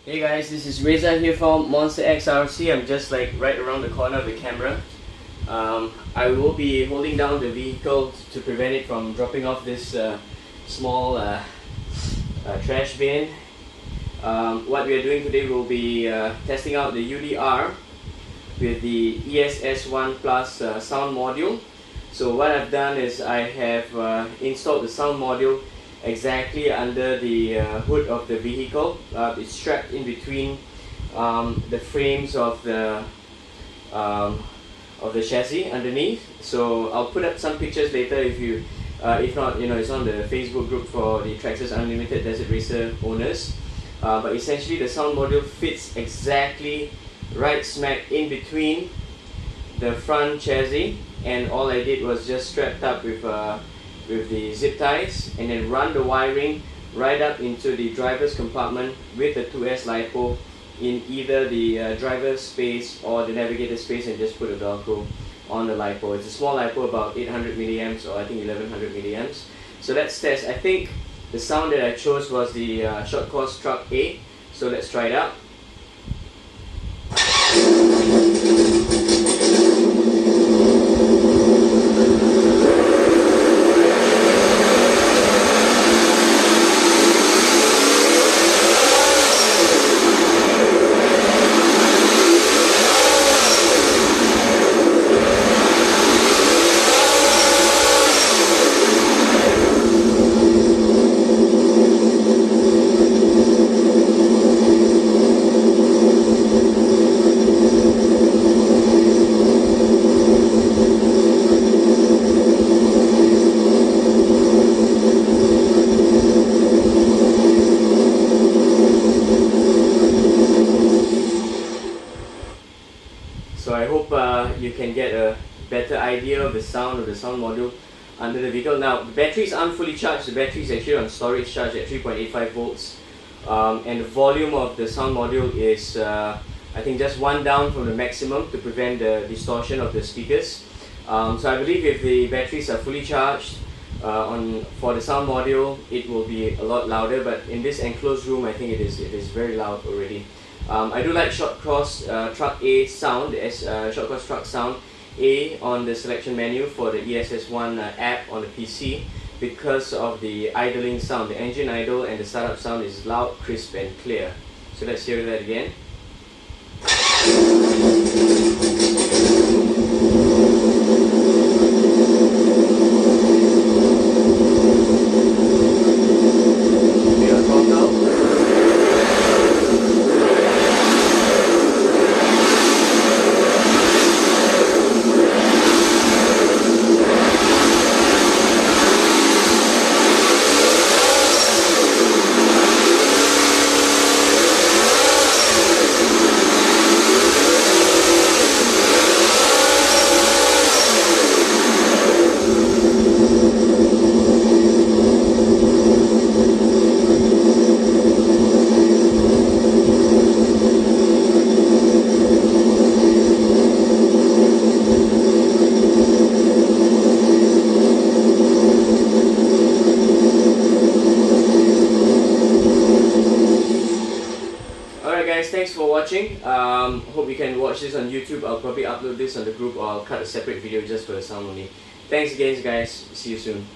Hey guys, this is Reza here from Monster XRC. I'm just like right around the corner of the camera. I will be holding down the vehicle to prevent it from dropping off this small trash bin. What we are doing today will be testing out the UDR with the ESS One Plus sound module. So what I've done is I have installed the sound module exactly under the hood of the vehicle. It's strapped in between the frames of the chassis underneath. So I'll put up some pictures later if not, it's on the Facebook group for the Traxxas Unlimited Desert Racer owners. But essentially the sound module fits exactly right smack in between the front chassis, and all I did was just strapped up with the zip ties and then run the wiring right up into the driver's compartment with the 2S lipo in either the driver's space or the navigator space, and just put a Velcro on the lipo. It's a small lipo, about 800 milliamps or I think 1100 milliamps. So let's test. I think the sound that I chose was the short course truck A. So let's try it out. So I hope you can get a better idea of the sound module under the vehicle. Now the batteries aren't fully charged. The battery is actually on storage charge at 3.85 volts, and the volume of the sound module is I think just one down from the maximum to prevent the distortion of the speakers. So I believe if the batteries are fully charged for the sound module, it will be a lot louder, but in this enclosed room I think it is very loud already. I do like short cross truck A sound, short cross truck sound A on the selection menu for the ESS One app on the PC, because of the idling sound. The engine idle and the startup sound is loud, crisp and clear. So let's hear that again. Guys, thanks for watching. Hope you can watch this on YouTube. I'll probably upload this on the group, or I'll cut a separate video just for the sound only. Thanks again guys, see you soon.